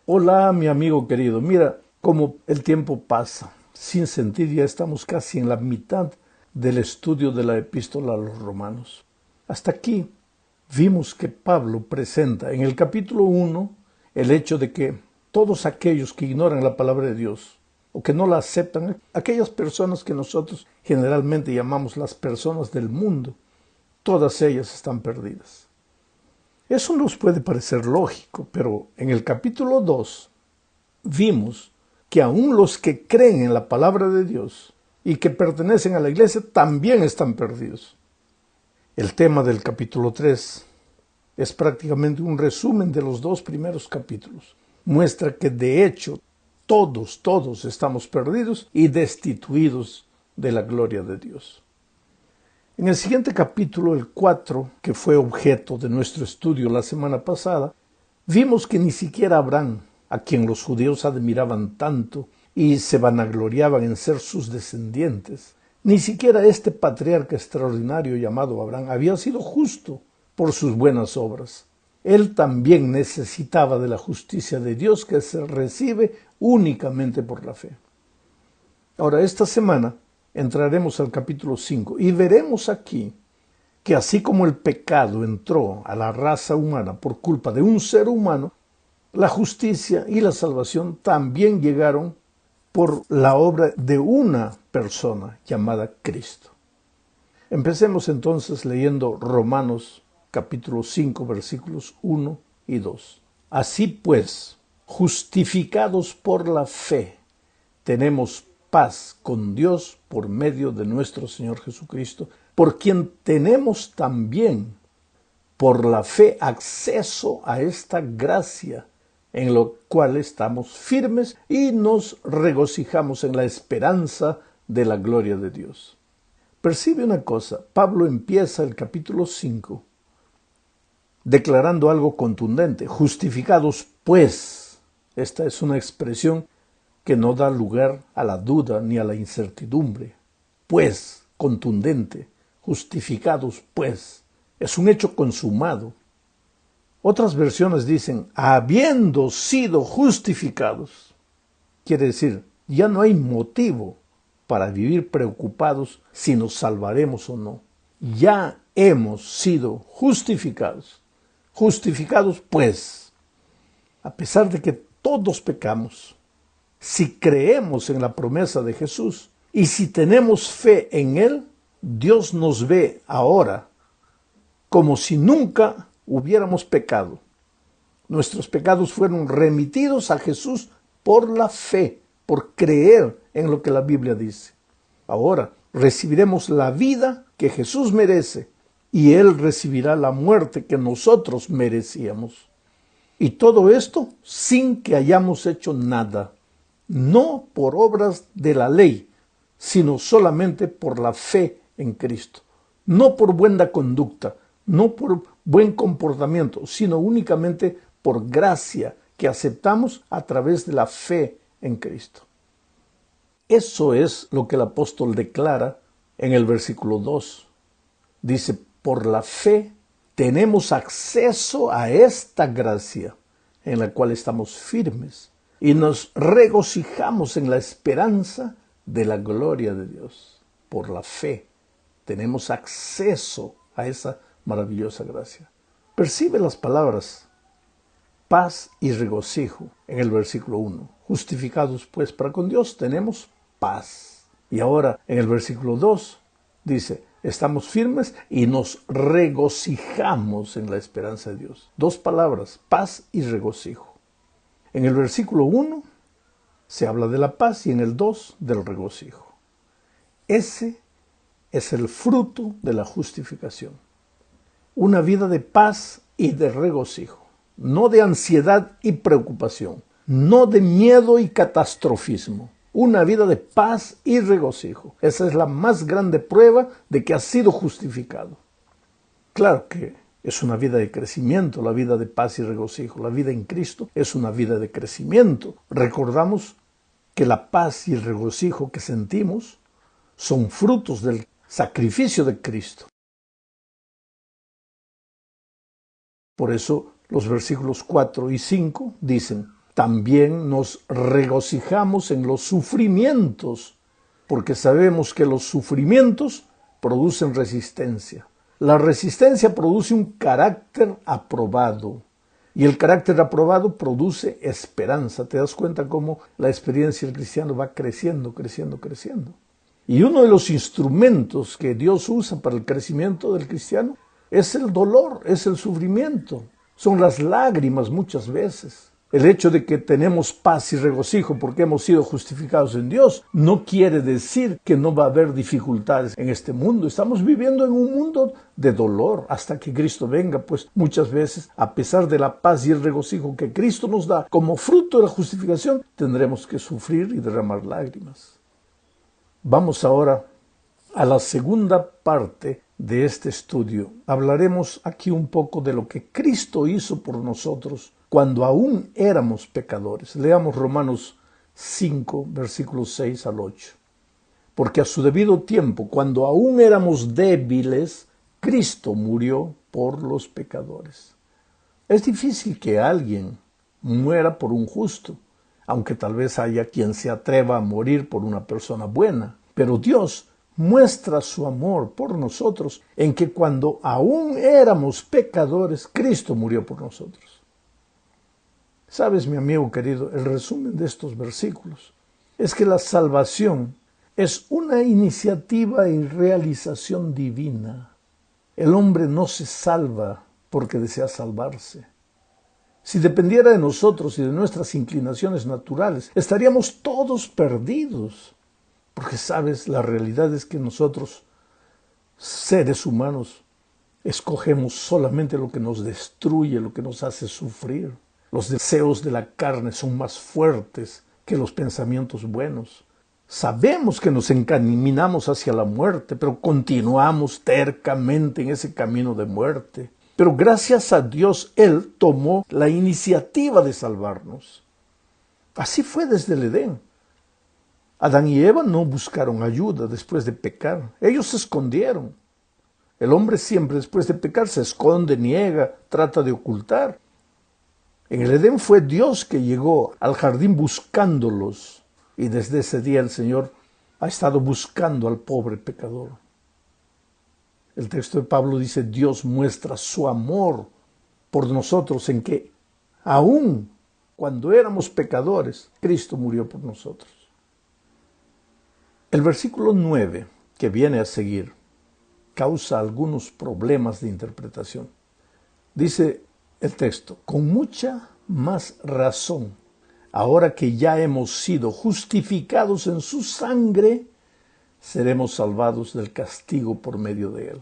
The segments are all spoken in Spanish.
Hola, mi amigo querido. Mira cómo el tiempo pasa. Sin sentir, ya estamos casi en la mitad del estudio de la epístola a los romanos. Hasta aquí vimos que Pablo presenta en el capítulo 1 el hecho de que todos aquellos que ignoran la palabra de Dios o que no la aceptan, aquellas personas que nosotros generalmente llamamos las personas del mundo, todas ellas están perdidas. Eso nos puede parecer lógico, pero en el capítulo 2 vimos que aún los que creen en la palabra de Dios y que pertenecen a la iglesia también están perdidos. El tema del capítulo 3 es prácticamente un resumen de los dos primeros capítulos. Muestra que de hecho todos estamos perdidos y destituidos de la gloria de Dios. En el siguiente capítulo, el 4, que fue objeto de nuestro estudio la semana pasada, vimos que ni siquiera Abraham, a quien los judíos admiraban tanto y se vanagloriaban en ser sus descendientes, ni siquiera este patriarca extraordinario llamado Abraham había sido justo por sus buenas obras. Él también necesitaba de la justicia de Dios que se recibe únicamente por la fe. Ahora, esta semana entraremos al capítulo 5 y veremos aquí que así como el pecado entró a la raza humana por culpa de un ser humano, la justicia y la salvación también llegaron por la obra de una persona llamada Cristo. Empecemos entonces leyendo Romanos capítulo 5 versículos 1 y 2. Así pues, justificados por la fe, tenemos paz con Dios por medio de nuestro Señor Jesucristo, por quien tenemos también por la fe acceso a esta gracia, en lo cual estamos firmes y nos regocijamos en la esperanza de la gloria de Dios. Percibe una cosa, Pablo empieza el capítulo 5 declarando algo contundente, justificados pues. Esta es una expresión que no da lugar a la duda ni a la incertidumbre. Pues, contundente, justificados pues. Es un hecho consumado. Otras versiones dicen, habiendo sido justificados. Quiere decir, ya no hay motivo para vivir preocupados si nos salvaremos o no. Ya hemos sido justificados. Justificados pues, a pesar de que todos pecamos, si creemos en la promesa de Jesús y si tenemos fe en Él, Dios nos ve ahora como si nunca hubiéramos pecado. Nuestros pecados fueron remitidos a Jesús por la fe, por creer en lo que la Biblia dice. Ahora recibiremos la vida que Jesús merece y Él recibirá la muerte que nosotros merecíamos. Y todo esto sin que hayamos hecho nada, no por obras de la ley, sino solamente por la fe en Cristo. No por buena conducta, no por buen comportamiento, sino únicamente por gracia que aceptamos a través de la fe en Cristo. Eso es lo que el apóstol declara en el versículo 2. Dice, por la fe tenemos acceso a esta gracia en la cual estamos firmes y nos regocijamos en la esperanza de la gloria de Dios. Por la fe tenemos acceso a esa maravillosa gracia. Percibe las palabras paz y regocijo en el versículo 1. Justificados pues para con Dios tenemos paz. Y ahora en el versículo 2 dice, estamos firmes y nos regocijamos en la esperanza de Dios. Dos palabras, paz y regocijo. En el versículo 1 se habla de la paz y en el 2 del regocijo. Ese es el fruto de la justificación. Una vida de paz y de regocijo, no de ansiedad y preocupación, no de miedo y catastrofismo. Una vida de paz y regocijo. Esa es la más grande prueba de que has sido justificado. Claro que es una vida de crecimiento, la vida de paz y regocijo. La vida en Cristo es una vida de crecimiento. Recordamos que la paz y el regocijo que sentimos son frutos del sacrificio de Cristo. Por eso los versículos 4 y 5 dicen, también nos regocijamos en los sufrimientos, porque sabemos que los sufrimientos producen resistencia. La resistencia produce un carácter aprobado, y el carácter aprobado produce esperanza. ¿Te das cuenta cómo la experiencia del cristiano va creciendo, creciendo, creciendo? Y uno de los instrumentos que Dios usa para el crecimiento del cristiano es el dolor, es el sufrimiento, son las lágrimas muchas veces. El hecho de que tenemos paz y regocijo porque hemos sido justificados en Dios no quiere decir que no va a haber dificultades en este mundo. Estamos viviendo en un mundo de dolor hasta que Cristo venga, pues muchas veces, a pesar de la paz y el regocijo que Cristo nos da como fruto de la justificación, tendremos que sufrir y derramar lágrimas. Vamos ahora a la segunda parte de este estudio. Hablaremos aquí un poco de lo que Cristo hizo por nosotros cuando aún éramos pecadores. Leamos Romanos 5, versículos 6 al 8. Porque a su debido tiempo, cuando aún éramos débiles, Cristo murió por los pecadores. Es difícil que alguien muera por un justo, aunque tal vez haya quien se atreva a morir por una persona buena. Pero Dios muestra su amor por nosotros en que cuando aún éramos pecadores, Cristo murió por nosotros. ¿Sabes, mi amigo querido? El resumen de estos versículos es que la salvación es una iniciativa y realización divina. El hombre no se salva porque desea salvarse. Si dependiera de nosotros y de nuestras inclinaciones naturales, estaríamos todos perdidos. Porque, ¿sabes? La realidad es que nosotros, seres humanos, escogemos solamente lo que nos destruye, lo que nos hace sufrir. Los deseos de la carne son más fuertes que los pensamientos buenos. Sabemos que nos encaminamos hacia la muerte, pero continuamos tercamente en ese camino de muerte. Pero gracias a Dios, Él tomó la iniciativa de salvarnos. Así fue desde el Edén. Adán y Eva no buscaron ayuda después de pecar. Ellos se escondieron. El hombre siempre después de pecar se esconde, niega, trata de ocultar. En el Edén fue Dios que llegó al jardín buscándolos. Y desde ese día el Señor ha estado buscando al pobre pecador. El texto de Pablo dice, Dios muestra su amor por nosotros en que, aun cuando éramos pecadores, Cristo murió por nosotros. El versículo 9, que viene a seguir, causa algunos problemas de interpretación. Dice el texto, con mucha más razón, ahora que ya hemos sido justificados en su sangre, seremos salvados del castigo por medio de él.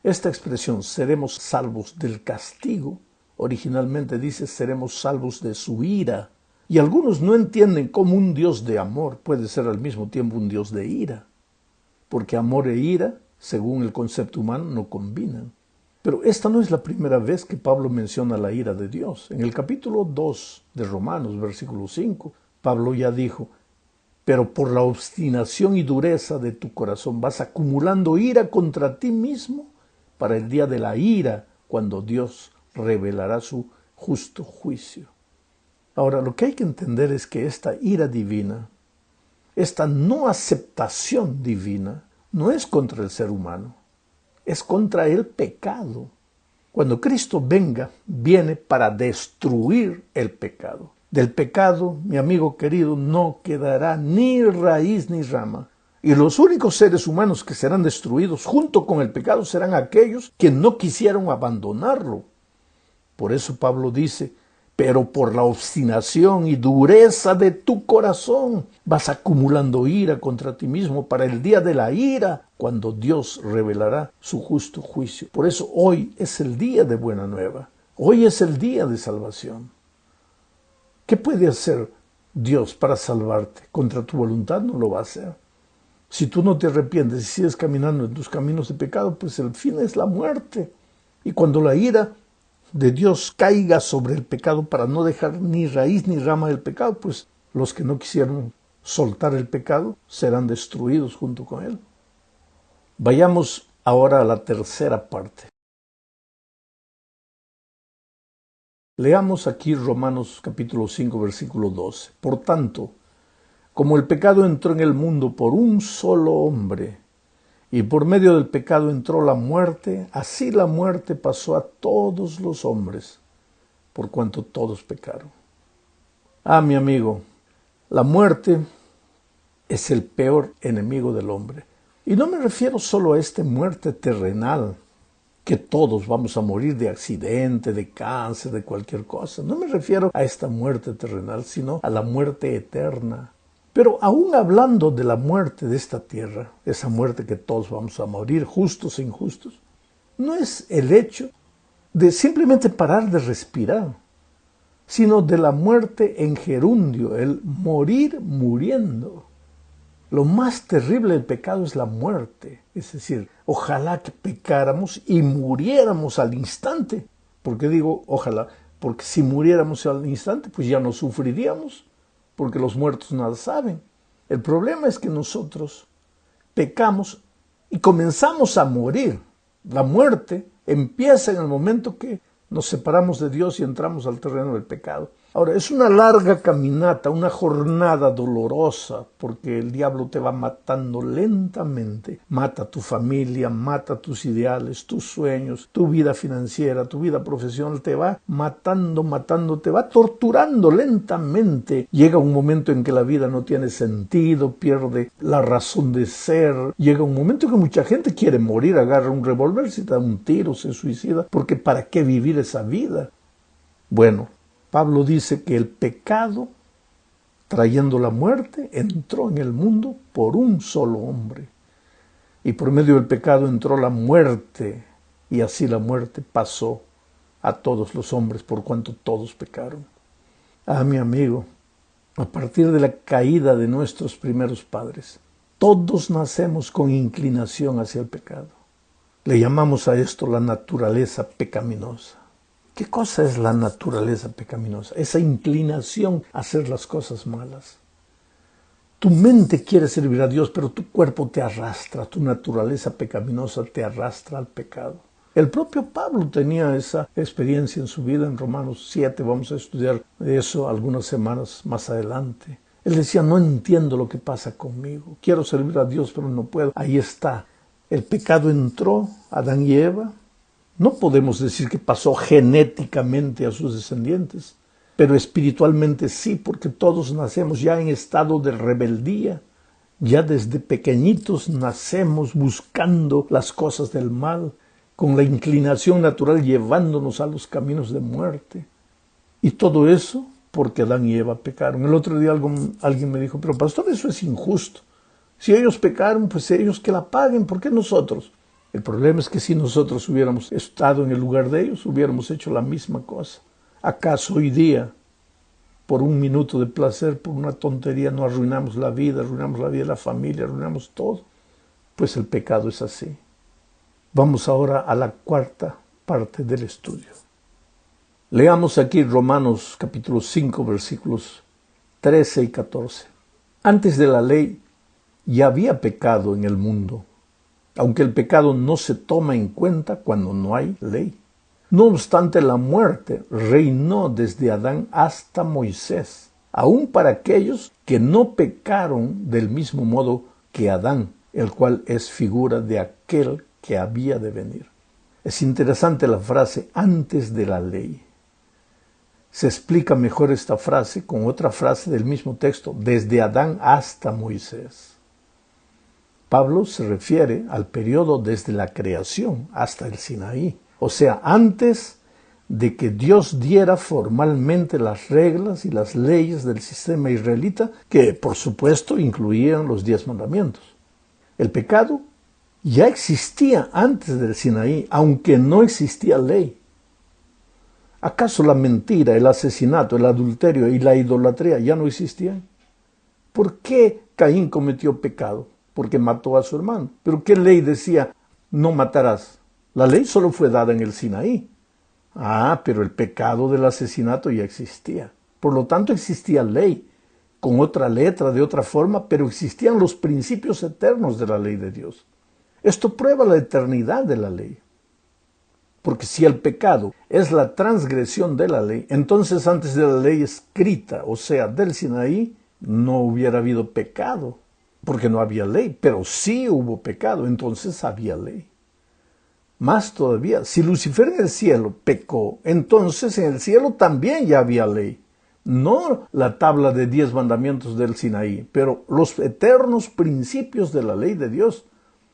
Esta expresión, seremos salvos del castigo, originalmente dice, seremos salvos de su ira. Y algunos no entienden cómo un Dios de amor puede ser al mismo tiempo un Dios de ira, porque amor e ira, según el concepto humano, no combinan. Pero esta no es la primera vez que Pablo menciona la ira de Dios. En el capítulo 2 de Romanos, versículo 5, Pablo ya dijo, pero por la obstinación y dureza de tu corazón vas acumulando ira contra ti mismo para el día de la ira, cuando Dios revelará su justo juicio. Ahora, lo que hay que entender es que esta ira divina, esta no aceptación divina, no es contra el ser humano, es contra el pecado. Cuando Cristo venga, viene para destruir el pecado. Del pecado, mi amigo querido, no quedará ni raíz ni rama. Y los únicos seres humanos que serán destruidos junto con el pecado serán aquellos que no quisieron abandonarlo. Por eso Pablo dice, pero por la obstinación y dureza de tu corazón vas acumulando ira contra ti mismo para el día de la ira, cuando Dios revelará su justo juicio. Por eso hoy es el día de buena nueva. Hoy es el día de salvación. ¿Qué puede hacer Dios para salvarte? Contra tu voluntad no lo va a hacer. Si tú no te arrepientes y sigues caminando en tus caminos de pecado, pues el fin es la muerte. Y cuando la ira de Dios caiga sobre el pecado para no dejar ni raíz ni rama del pecado, pues los que no quisieron soltar el pecado serán destruidos junto con él. Vayamos ahora a la tercera parte. Leamos aquí Romanos capítulo 5, versículo 12. Por tanto, como el pecado entró en el mundo por un solo hombre, y por medio del pecado entró la muerte, así la muerte pasó a todos los hombres, por cuanto todos pecaron. Mi amigo, la muerte es el peor enemigo del hombre. Y no me refiero solo a esta muerte terrenal, que todos vamos a morir de accidente, de cáncer, de cualquier cosa. No me refiero a esta muerte terrenal, sino a la muerte eterna. Pero aún hablando de la muerte de esta tierra, esa muerte que todos vamos a morir, justos e injustos, no es el hecho de simplemente parar de respirar, sino de la muerte en gerundio, el morir muriendo. Lo más terrible del pecado es la muerte. Es decir, ojalá que pecáramos y muriéramos al instante. ¿Por qué digo ojalá? Porque si muriéramos al instante, pues ya no sufriríamos, porque los muertos nada saben. El problema es que nosotros pecamos y comenzamos a morir. La muerte empieza en el momento que nos separamos de Dios y entramos al terreno del pecado. Ahora, es una larga caminata, una jornada dolorosa, porque el diablo te va matando lentamente. Mata a tu familia, mata tus ideales, tus sueños, tu vida financiera, tu vida profesional. Te va matando, te va torturando lentamente. Llega un momento en que la vida no tiene sentido, pierde la razón de ser. Llega un momento en que mucha gente quiere morir, agarra un revólver, se da un tiro, se suicida, porque ¿para qué vivir esa vida? Bueno, Pablo dice que el pecado, trayendo la muerte, entró en el mundo por un solo hombre. Y por medio del pecado entró la muerte, y así la muerte pasó a todos los hombres, por cuanto todos pecaron. Mi amigo, a partir de la caída de nuestros primeros padres, todos nacemos con inclinación hacia el pecado. Le llamamos a esto la naturaleza pecaminosa. ¿Qué cosa es la naturaleza pecaminosa? Esa inclinación a hacer las cosas malas. Tu mente quiere servir a Dios, pero tu cuerpo te arrastra, tu naturaleza pecaminosa te arrastra al pecado. El propio Pablo tenía esa experiencia en su vida en Romanos 7, vamos a estudiar eso algunas semanas más adelante. Él decía, no entiendo lo que pasa conmigo, quiero servir a Dios, pero no puedo. Ahí está, el pecado entró, Adán y Eva. No podemos decir que pasó genéticamente a sus descendientes, pero espiritualmente sí, porque todos nacemos ya en estado de rebeldía. Ya desde pequeñitos nacemos buscando las cosas del mal, con la inclinación natural llevándonos a los caminos de muerte. Y todo eso porque Adán y Eva pecaron. El otro día alguien me dijo, pero pastor, eso es injusto. Si ellos pecaron, pues ellos que la paguen, ¿por qué nosotros? El problema es que si nosotros hubiéramos estado en el lugar de ellos, hubiéramos hecho la misma cosa. ¿Acaso hoy día, por un minuto de placer, por una tontería, no arruinamos la vida de la familia, arruinamos todo? Pues el pecado es así. Vamos ahora a la cuarta parte del estudio. Leamos aquí Romanos capítulo 5, versículos 13 y 14. Antes de la ley ya había pecado en el mundo, aunque el pecado no se toma en cuenta cuando no hay ley. No obstante, la muerte reinó desde Adán hasta Moisés, aun para aquellos que no pecaron del mismo modo que Adán, el cual es figura de aquel que había de venir. Es interesante la frase antes de la ley. Se explica mejor esta frase con otra frase del mismo texto, desde Adán hasta Moisés. Pablo se refiere al periodo desde la creación hasta el Sinaí, o sea, antes de que Dios diera formalmente las reglas y las leyes del sistema israelita, que por supuesto incluían los 10 mandamientos. El pecado ya existía antes del Sinaí, aunque no existía ley. ¿Acaso la mentira, el asesinato, el adulterio y la idolatría ya no existían? ¿Por qué Caín cometió pecado? Porque mató a su hermano. ¿Pero qué ley decía no matarás? La ley solo fue dada en el Sinaí. Pero el pecado del asesinato ya existía. Por lo tanto existía ley, con otra letra, de otra forma, pero existían los principios eternos de la ley de Dios. Esto prueba la eternidad de la ley. Porque si el pecado es la transgresión de la ley, entonces antes de la ley escrita, o sea, del Sinaí, no hubiera habido pecado, porque no había ley, pero sí hubo pecado, entonces había ley. Más todavía, si Lucifer en el cielo pecó, entonces en el cielo también ya había ley. No la tabla de 10 mandamientos del Sinaí, pero los eternos principios de la ley de Dios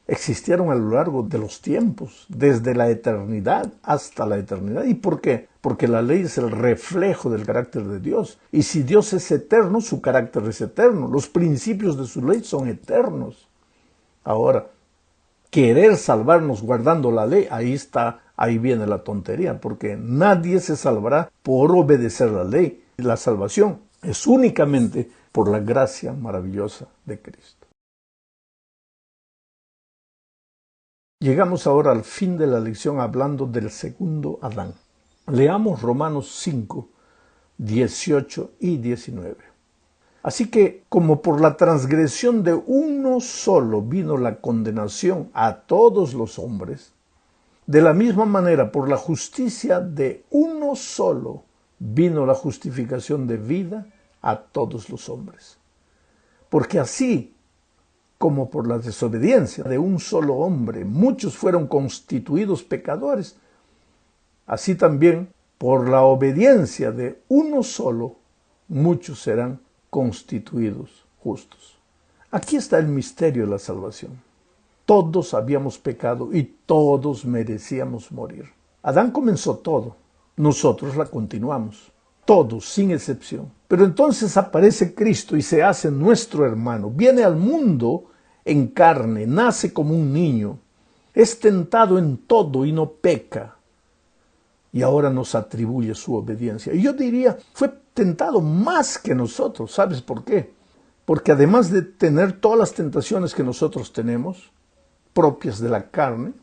existieron a lo largo de los tiempos, desde la eternidad hasta la eternidad. ¿Y por qué? Porque la ley es el reflejo del carácter de Dios. Y si Dios es eterno, su carácter es eterno. Los principios de su ley son eternos. Ahora, querer salvarnos guardando la ley, ahí viene la tontería, porque nadie se salvará por obedecer la ley. La salvación es únicamente por la gracia maravillosa de Cristo. Llegamos ahora al fin de la lección hablando del segundo Adán. Leamos Romanos 5, 18 y 19. Así que, como por la transgresión de uno solo vino la condenación a todos los hombres, de la misma manera por la justicia de uno solo vino la justificación de vida a todos los hombres. Porque así como por la desobediencia de un solo hombre muchos fueron constituidos pecadores, así también por la obediencia de uno solo muchos serán constituidos justos. Aquí está el misterio de la salvación. Todos habíamos pecado y todos merecíamos morir. Adán comenzó todo, nosotros la continuamos, todos sin excepción. Pero entonces aparece Cristo y se hace nuestro hermano, viene al mundo en carne, nace como un niño, es tentado en todo y no peca. Y ahora nos atribuye su obediencia. Y yo diría, fue tentado más que nosotros. ¿Sabes por qué? Porque además de tener todas las tentaciones que nosotros tenemos, propias de la carne,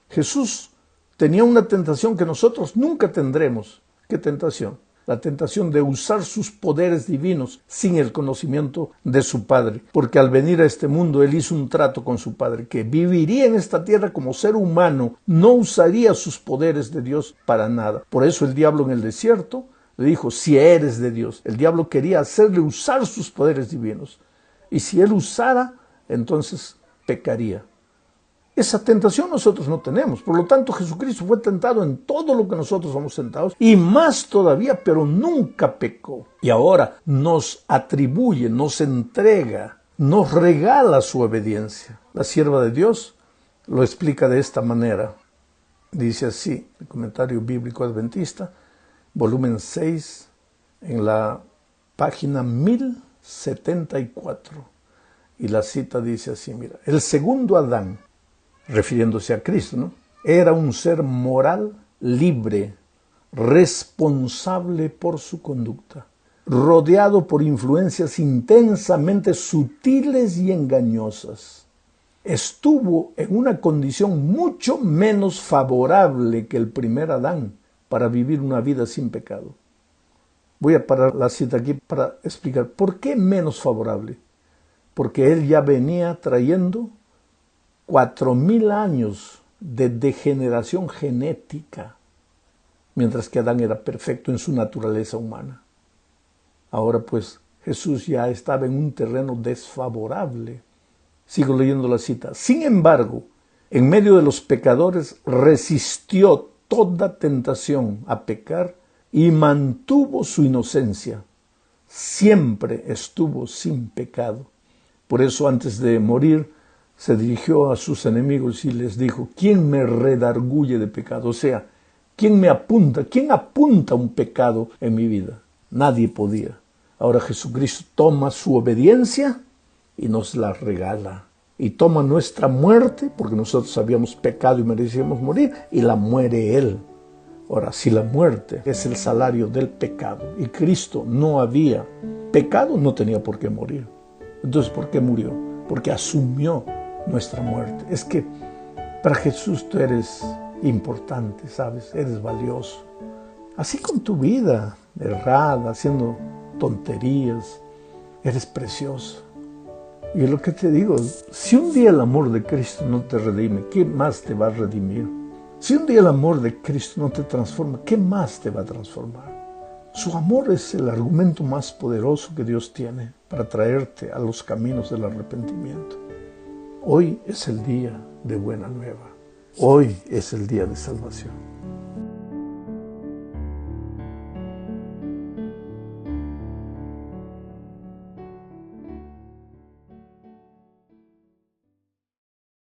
Jesús tenía una tentación que nosotros nunca tendremos. ¿Qué tentación? La tentación de usar sus poderes divinos sin el conocimiento de su Padre. Porque al venir a este mundo, Él hizo un trato con su Padre, que viviría en esta tierra como ser humano, no usaría sus poderes de Dios para nada. Por eso el diablo en el desierto le dijo, si eres de Dios. El diablo quería hacerle usar sus poderes divinos. Y si Él usara, entonces pecaría. Esa tentación nosotros no tenemos. Por lo tanto, Jesucristo fue tentado en todo lo que nosotros somos tentados y más todavía, pero nunca pecó. Y ahora nos atribuye, nos entrega, nos regala su obediencia. La sierva de Dios lo explica de esta manera. Dice así, el Comentario Bíblico Adventista, volumen 6, en la página 1074. Y la cita dice así, mira, el segundo Adán, refiriéndose a Cristo, ¿no?, era un ser moral, libre, responsable por su conducta, rodeado por influencias intensamente sutiles y engañosas. Estuvo en una condición mucho menos favorable que el primer Adán para vivir una vida sin pecado. Voy a parar la cita aquí para explicar por qué menos favorable. Porque él ya venía trayendo 4000 años de degeneración genética, mientras que Adán era perfecto en su naturaleza humana. Ahora pues Jesús ya estaba en un terreno desfavorable. Sigo leyendo la cita. Sin embargo, en medio de los pecadores resistió toda tentación a pecar y mantuvo su inocencia. Siempre estuvo sin pecado. Por eso antes de morir se dirigió a sus enemigos y les dijo, ¿quién me redarguye de pecado? O sea, ¿quién me apunta? ¿Quién apunta un pecado en mi vida? Nadie podía. Ahora Jesucristo toma su obediencia y nos la regala. Y toma nuestra muerte, porque nosotros habíamos pecado y merecíamos morir, y la muere Él. Ahora, si la muerte es el salario del pecado y Cristo no había pecado, no tenía por qué morir. Entonces, ¿por qué murió? Porque asumió nuestra muerte. Es que para Jesús tú eres importante, ¿sabes? Eres valioso. Así con tu vida errada, haciendo tonterías, eres precioso. Y es lo que te digo, si un día el amor de Cristo no te redime, ¿qué más te va a redimir? Si un día el amor de Cristo no te transforma, ¿qué más te va a transformar? Su amor es el argumento más poderoso que Dios tiene para traerte a los caminos del arrepentimiento. Hoy es el día de buena nueva. Hoy es el día de salvación.